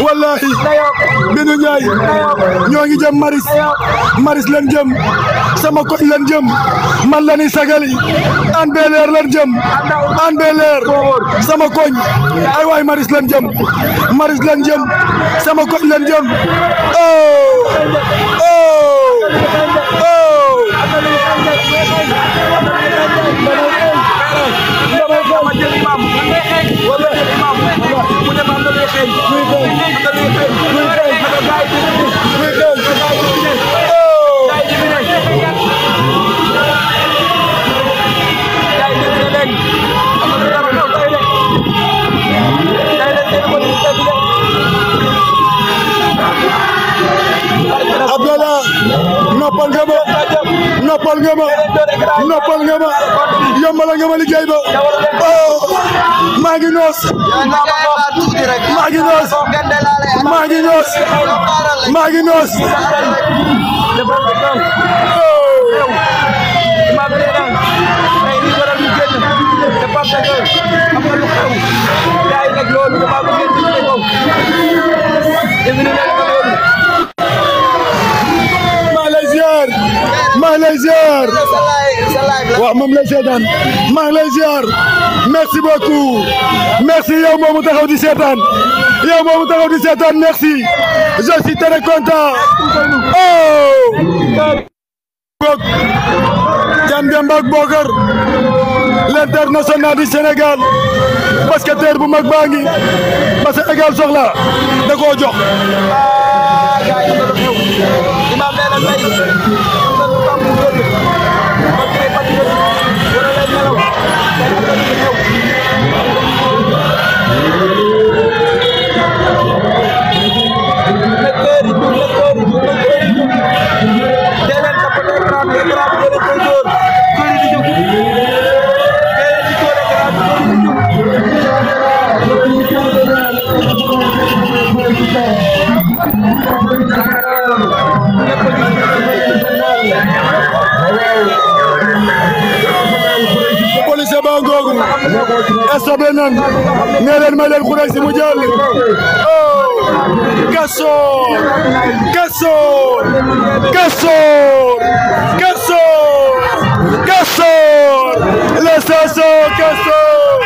wallahi Binu Ndiaye ñoo ngi jëm Maris leen jëm sama koñ leen jëm man la ni sagali Hann Bel-Air leen jëm Hann Bel-Air sama koñ ay waay Maris leen jëm sama koñ leen jëm Abdallah noppal nga ma yombal nga ma liggéey ba maa ngi noos maa lay ziar waaw moom lay seetaan maa lay ziar merci beaucoup merci yow moomu taxaw di seetaan merci je suis très content Diamé Mbak Bokar l'international du Sénégal basketteur bu mag baa ngi ba Sénégal soxla da koo jox police ba ngoogu estobe nan nee leen may leen Khoureychi mu jël Castor le saso Castor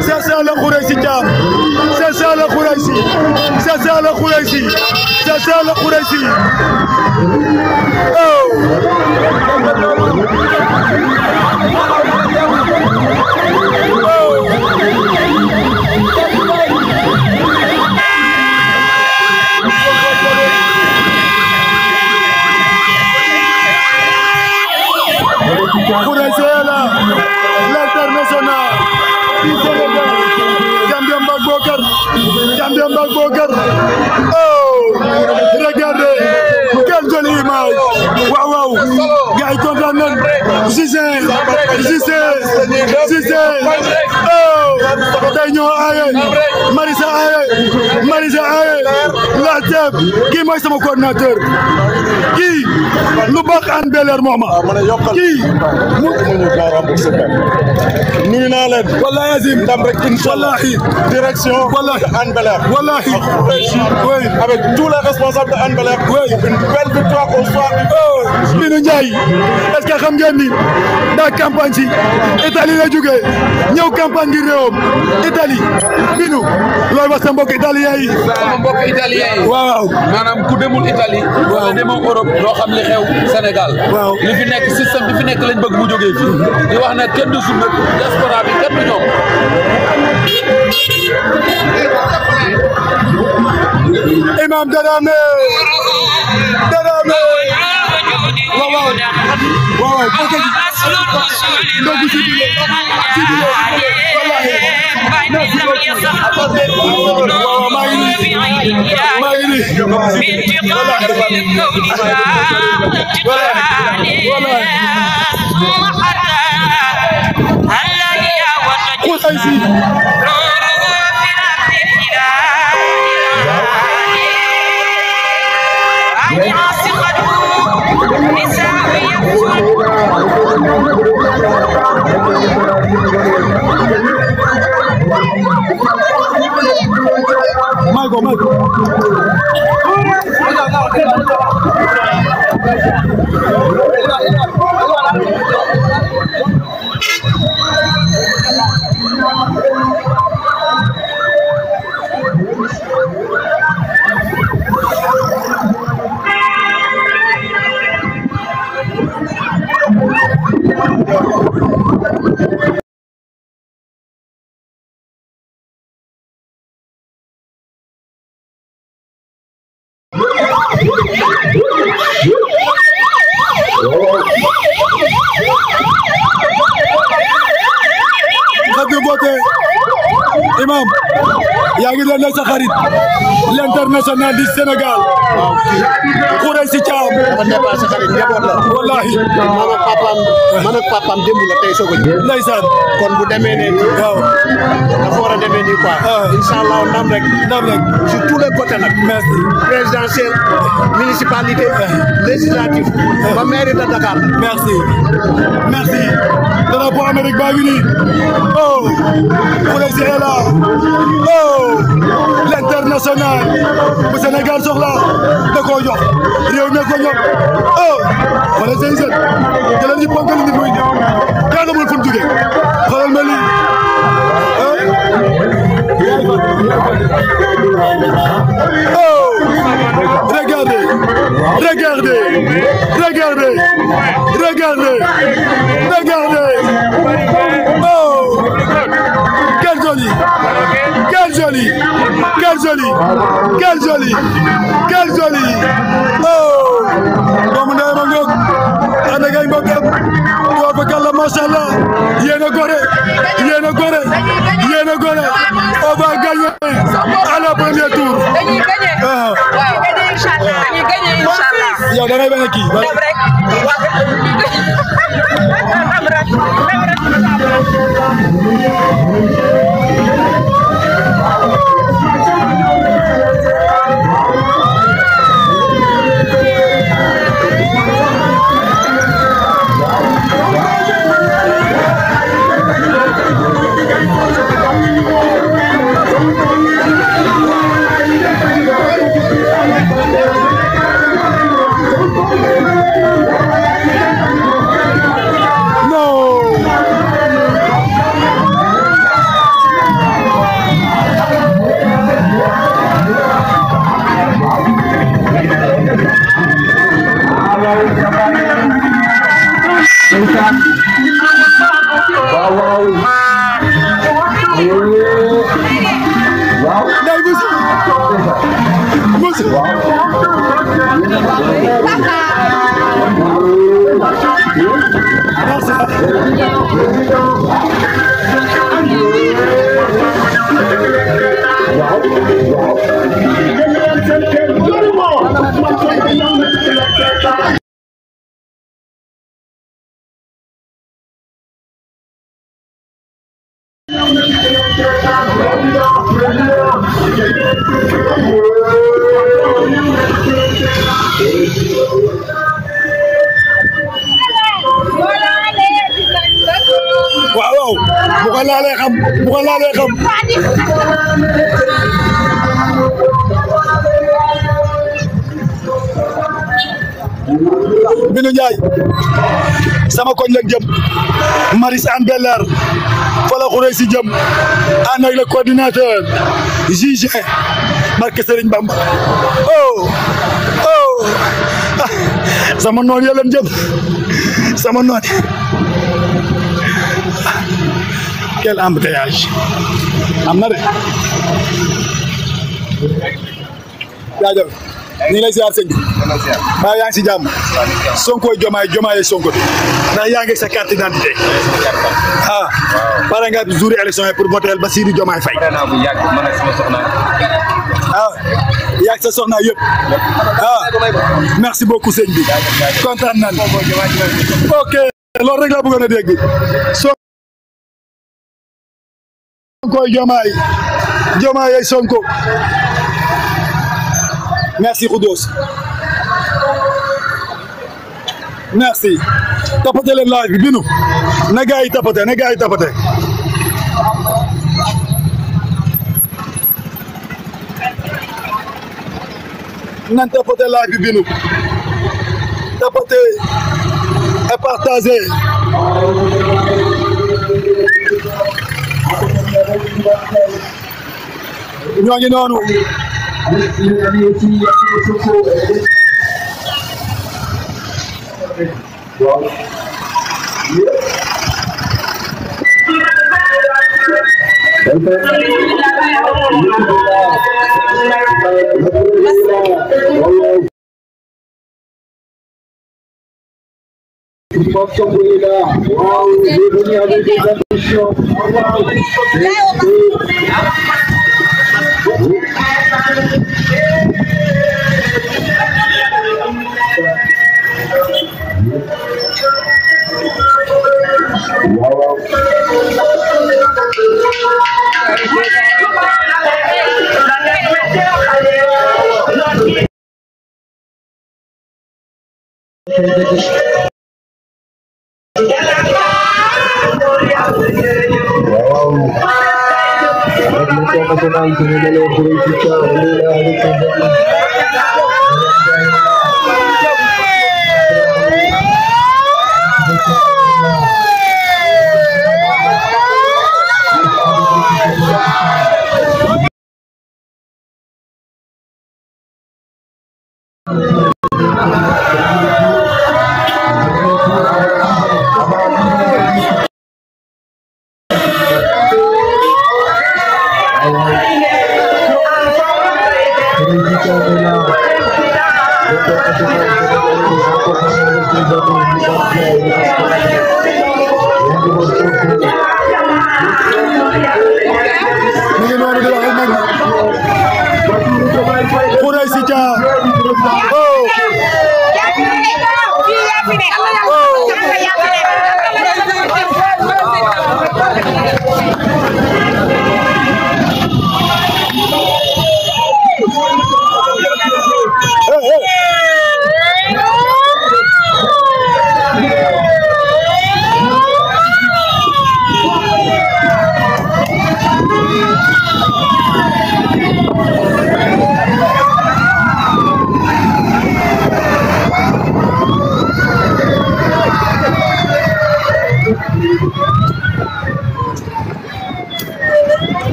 c'est ça le Khoureychi Thiam c'est ça le Khoureychi Khoureychi est là, l'international du Sénégal, Diamé Mbak Bokar. Oh, regardez, quelle jolie image. Waouh, gars yi kontaan nañ. Cissé. Oh, tey ñoo aaye, Marisa aaye, la teb, kii mooy sama coordinateur. Kii lu baax Hann Bel-Air mooma. Kii nuyu naa leen. Wallahi azim ndam rek inshallah. Direction de Hann Bel-Air. Wallahi. Oui. Avec tous les responsables de Hann Bel-Air. Oui. Une belle victoire au soir. Binu Ndiaye, est-ce que xam ngeen ni daa campagne ci Italie la jógee ñëw campagne ngir réewam Italie Binu looy wax sa mbokk italien yi. sama mbokk italien yi. waaw maanaam ku demul Italie. wala demoo Europe doo xam li xew Sénégal. waaw li fi nekk système bi fi nekk lañ bëgg mu jógee fii. di wax ne kenn du suñu diaspora bi kenn du ñoom. Imam Dramé waaw Imam yaa ngi doon sa xarit l'international du Sénégal Khoureychi Thiam dafa dépassé xarit njaboot la wallahi man ak papaam démb la tey soog a ñëw ndeysaan kon bu demee ne waaw dafa war a demee nii quoi inshallah ndam rek sur tous les côtés nag merci présidentiel municipalité législatif ba mairie de Dakar merci merci drapeau Amérique baa ngi nii oh Khoureychi est là oh l'international bu Sénégal soxla da koo jox réew mi ko jox oh wala seen seen jëlal ñu ponkal ni muy def kaa xamul fu mu jógee xoolal ma lii oh regardez regardez regardez regardez regardez oh quel joli quel joli quel joli quel joli quel joli oh doomu ndey ma ngoog ànd ak ay mbokkam yoo fa kàlla macha allah yéen a gore yéen a gore yéen a gore on va gagner à la premier tour. dañuy gagné. waaw gagné inchallah dañuy gagné inchallah. yow da ngay bañ a kii. dem rek waaw bu ko laalee xam bu ko laalee xam Binu Njaay sama koñ la jëm Maris Anne Bel-Air fa la Khoureychi jëm ànd ak le coordinateur JG barke Serigne Bamba oh oh sama noon ya leen jëm sama noon quel embouteillage am na de jaajëf ñu ngi lay ziar sëñ bi maa yaa ngi si jàmm Sonko Diomaye Sonko ndax yaa ngi sa carte d'identité ah pare nga jour élection yi pour voter Bassirou Diomaye Faye ah yaa sa soxna yëpp ah merci beaucoup sëñ bi kontaan nañ ok loolu rek laa bëggoon a dégg Sonko Diomaye Sonko merci Khoudos merci tapote leen live bi binu na gaa yi tapote na gaa yi tapote nan tapote live bi binu tapoter et partager. ñoo ngi noonu. Wow, bienvenue avec des ambitions.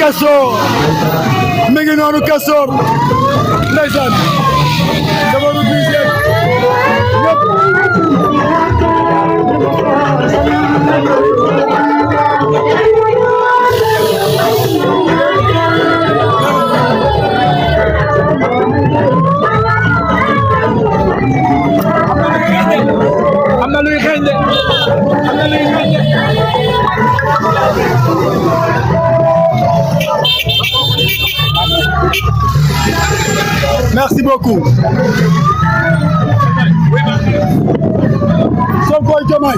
Kasor mi ngi noonu Kasor ndeysaan jamono bi am na luy xeeñ de am na luy xeeñ de merci beaucoup. Sonko Diomaye.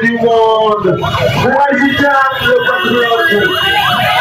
Du monde. Pour agiter le patriote.